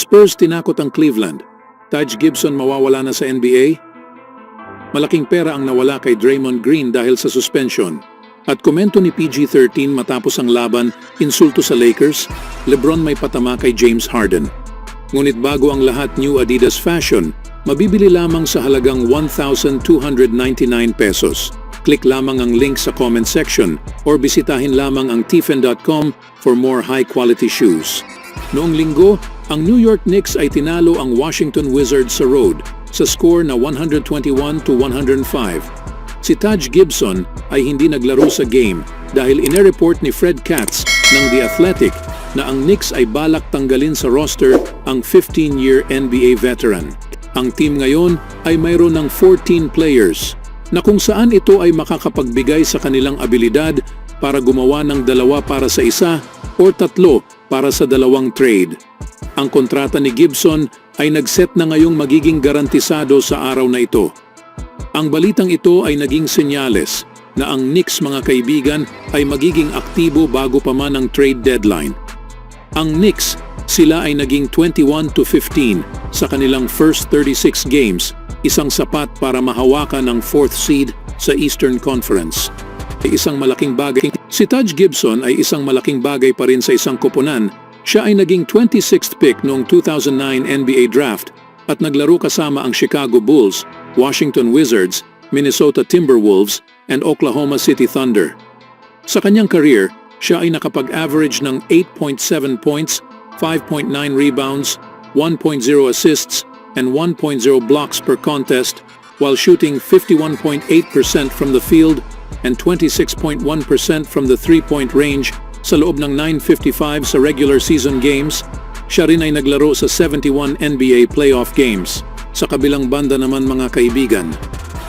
Spurs tinakot ang Cleveland. Taj Gibson mawawala na sa NBA? Malaking pera ang nawala kay Draymond Green dahil sa suspension. At komento ni PG-13 matapos ang laban, insulto sa Lakers, LeBron may patama kay James Harden. Ngunit bago ang lahat, new Adidas fashion, mabibili lamang sa halagang 1,299 pesos. Click lamang ang link sa comment section or bisitahin lamang ang tiffen.com for more high-quality shoes. Noong linggo, ang New York Knicks ay tinalo ang Washington Wizards sa road sa score na 121-105. Si Taj Gibson ay hindi naglaro sa game dahil ine-report ni Fred Katz ng The Athletic na ang Knicks ay balak tanggalin sa roster ang 15-year NBA veteran. Ang team ngayon ay mayroon ng 14 players na kung saan ito ay makakapagbigay sa kanilang abilidad para gumawa ng 2 para sa isa o 3 para sa 2 trade. Ang kontrata ni Gibson ay nagset na ngayong magiging garantisado sa araw na ito. Ang balitang ito ay naging senyales na ang Knicks, mga kaibigan, ay magiging aktibo bago pa man ang trade deadline. Ang Knicks, sila ay naging 21-15 sa kanilang first 36 games, isang sapat para mahawakan ang 4th seed sa Eastern Conference. Isang malaking bagay. Si Taj Gibson ay isang malaking bagay pa rin sa isang koponan. Siya ay naging 26th pick noong 2009 NBA Draft at naglaro kasama ang Chicago Bulls, Washington Wizards, Minnesota Timberwolves, and Oklahoma City Thunder. Sa kanyang career, siya ay nakapag-average ng 8.7 points, 5.9 rebounds, 1.0 assists, and 1.0 blocks per contest while shooting 51.8% from the field and 26.1% from the three-point range sa loob ng 955 sa regular season games. Siya rin ay naglaro sa 71 NBA playoff games. Sa kabilang banda naman, mga kaibigan,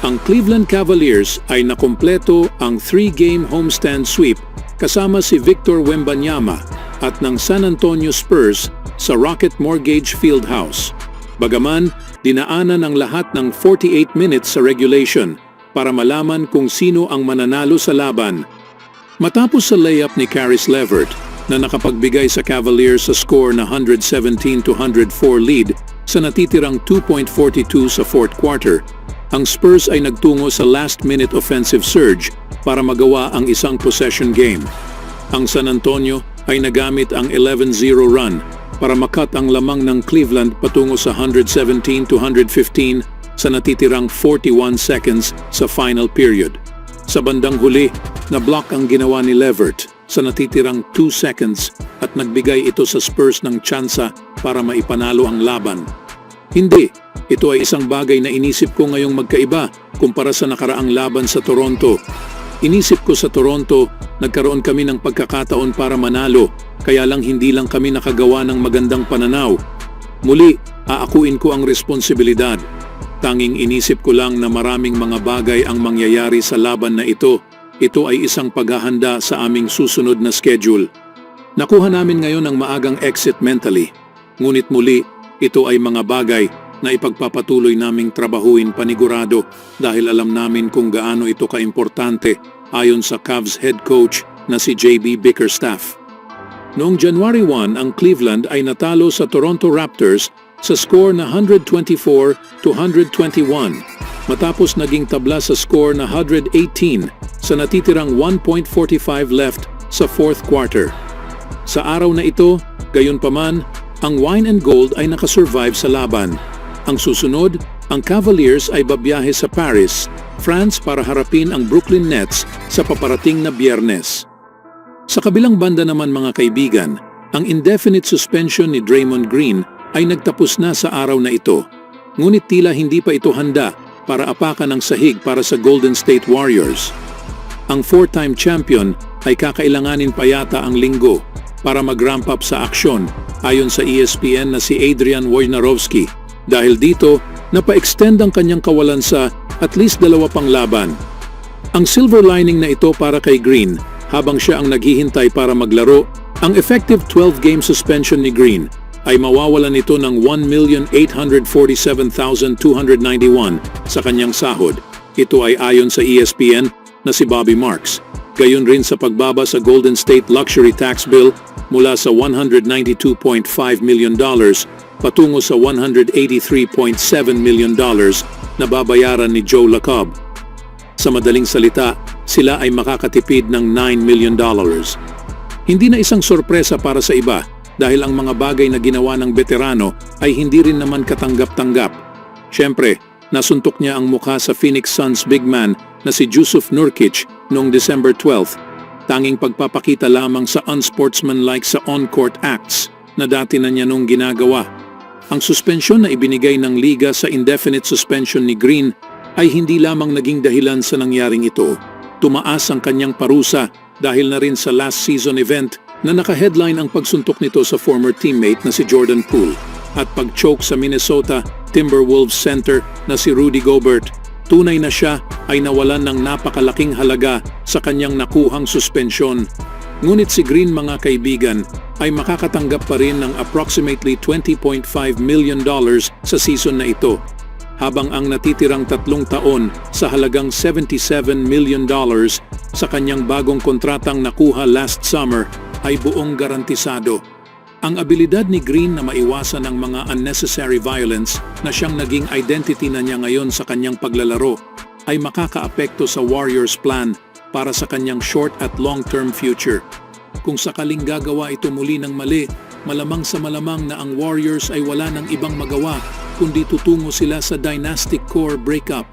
ang Cleveland Cavaliers ay nakumpleto ang 3-game homestand sweep kasama si Victor Wembanyama at ng San Antonio Spurs sa Rocket Mortgage Fieldhouse. Bagaman, dinaanan ang lahat ng 48 minutes sa regulation para malaman kung sino ang mananalo sa laban. Matapos sa layup ni Caris LeVert na nakapagbigay sa Cavaliers sa score na 117-104 lead sa natitirang 2.42 sa fourth quarter, ang Spurs ay nagtungo sa last-minute offensive surge para magawa ang isang possession game. Ang San Antonio ay nagamit ang 11-0 run para makat ang lamang ng Cleveland patungo sa 117-115 sa natitirang 41 seconds sa final period. Sa bandang huli, na-block ang ginawa ni LeVert sa natitirang 2 seconds at nagbigay ito sa Spurs ng tsansa para maipanalo ang laban. Hindi, ito ay isang bagay na inisip ko ngayong magkaiba kumpara sa nakaraang laban sa Toronto. Inisip ko sa Toronto, nagkaroon kami ng pagkakataon para manalo, kaya lang hindi lang kami nakagawa ng magandang pananaw. Muli, aakuin ko ang responsibilidad. Tanging inisip ko lang na maraming mga bagay ang mangyayari sa laban na ito. Ito ay isang paghahanda sa aming susunod na schedule. Nakuha namin ngayon ang maagang exit mentally. Ngunit muli, ito ay mga bagay na ipagpapatuloy naming trabahuin panigurado dahil alam namin kung gaano ito kaimportante ayon sa Cavs head coach na si JB Bickerstaff. Noong January 1, ang Cleveland ay natalo sa Toronto Raptors sa score na 124-121 matapos naging tabla sa score na 118 sa natitirang 1.45 left sa fourth quarter. Sa araw na ito, gayunpaman, ang Wine and Gold ay nakasurvive sa laban. Ang susunod, ang Cavaliers ay babiyahe sa Paris, France para harapin ang Brooklyn Nets sa paparating na Biyernes. Sa kabilang banda naman, mga kaibigan, ang indefinite suspension ni Draymond Green ay nagtapos na sa araw na ito. Ngunit tila hindi pa ito handa para apakan ang sahig para sa Golden State Warriors. Ang 4-time champion ay kakailanganin pa yata ang linggo para mag-ramp up sa aksyon ayon sa ESPN na si Adrian Wojnarowski. Dahil dito, napa-extend ang kanyang kawalan sa at least 2 pang laban. Ang silver lining na ito para kay Green habang siya ang naghihintay para maglaro, ang effective 12-game suspension ni Green ay mawawalan nito ng $1,847,291 sa kanyang sahod. Ito ay ayon sa ESPN na si Bobby Marks. Gayon rin sa pagbaba sa Golden State Luxury Tax Bill mula sa $192.5 million patungo sa $183.7 million na babayaran ni Joe Lacob. Sa madaling salita, sila ay makakatipid ng $9 million. Hindi na isang sorpresa para sa iba dahil ang mga bagay na ginawa ng veterano ay hindi rin naman katanggap-tanggap. Siyempre, nasuntok niya ang mukha sa Phoenix Suns big man na si Jusuf Nurkic noong December 12, tanging pagpapakita lamang sa unsportsmanlike sa on-court acts na dati na niya nung ginagawa. Ang suspensyon na ibinigay ng liga sa indefinite suspension ni Green ay hindi lamang naging dahilan sa nangyaring ito. Tumaas ang kanyang parusa dahil na rin sa last season event na naka-headline ang pagsuntok nito sa former teammate na si Jordan Poole at pag-choke sa Minnesota Timberwolves center na si Rudy Gobert. Tunay na siya ay nawalan ng napakalaking halaga sa kanyang nakuhang suspensyon. Ngunit si Green, mga kaibigan, ay makakatanggap pa rin ng approximately $20.5 million sa season na ito, habang ang natitirang 3 taon sa halagang $77 million sa kanyang bagong kontratang nakuha last summer ay buong garantisado. Ang abilidad ni Green na maiwasan ang mga unnecessary violence na siyang naging identity na niya ngayon sa kanyang paglalaro ay makakaapekto sa Warriors plan para sa kanyang short at long-term future. Kung sakaling gagawa ito muli ng mali, malamang sa malamang na ang Warriors ay wala ng ibang magawa kundi tutungo sila sa dynastic core breakup.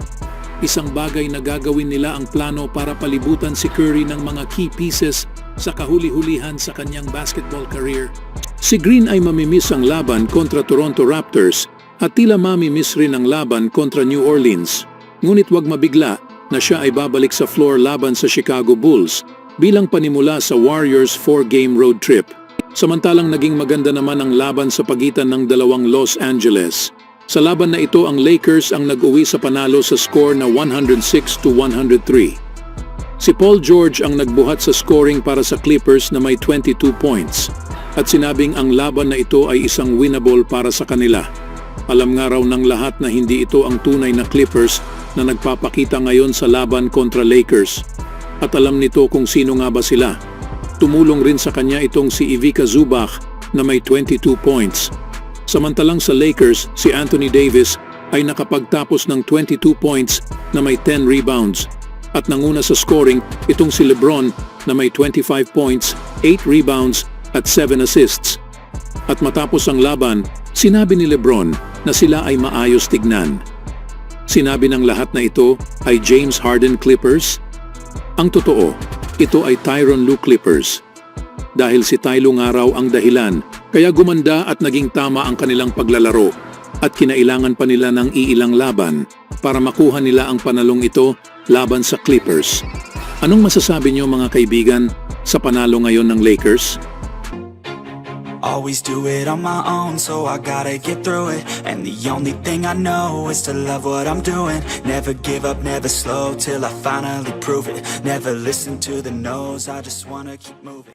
Isang bagay na gagawin nila ang plano para palibutan si Curry ng mga key pieces sa kahuli-hulihan sa kanyang basketball career. Si Green ay mamimiss ang laban kontra Toronto Raptors at tila mamimiss rin ang laban kontra New Orleans. Ngunit wag mabigla na siya ay babalik sa floor laban sa Chicago Bulls bilang panimula sa Warriors 4-game road trip. Samantalang naging maganda naman ang laban sa pagitan ng dalawang Los Angeles. Sa laban na ito, ang Lakers ang nag-uwi sa panalo sa score na 106-103. Si Paul George ang nagbuhat sa scoring para sa Clippers na may 22 points at sinabing ang laban na ito ay isang winnable para sa kanila. Alam nga raw ng lahat na hindi ito ang tunay na Clippers na nagpapakita ngayon sa laban kontra Lakers. At alam nito kung sino nga ba sila. Tumulong rin sa kanya itong si Ivica Zubac na may 22 points. Samantalang sa Lakers, si Anthony Davis ay nakapagtapos ng 22 points na may 10 rebounds. At nanguna sa scoring itong si LeBron na may 25 points, 8 rebounds at 7 assists. At matapos ang laban, sinabi ni LeBron na sila ay maayos tignan. Sinabi ng lahat na ito ay James Harden Clippers? Ang totoo, ito ay Tyronn Lue Clippers. Dahil si Ty Lue nga raw ang dahilan, kaya gumanda at naging tama ang kanilang paglalaro at kinailangan pa nila ng iilang laban para makuha nila ang panalong ito laban sa Clippers. Anong masasabi niyo, mga kaibigan, sa panalo ngayon ng Lakers? Always do it on my own, so I gotta get through it. And the only thing I know is to love what I'm doing. Never give up, never slow, till I finally prove it. Never listen to the no's, I just wanna keep moving.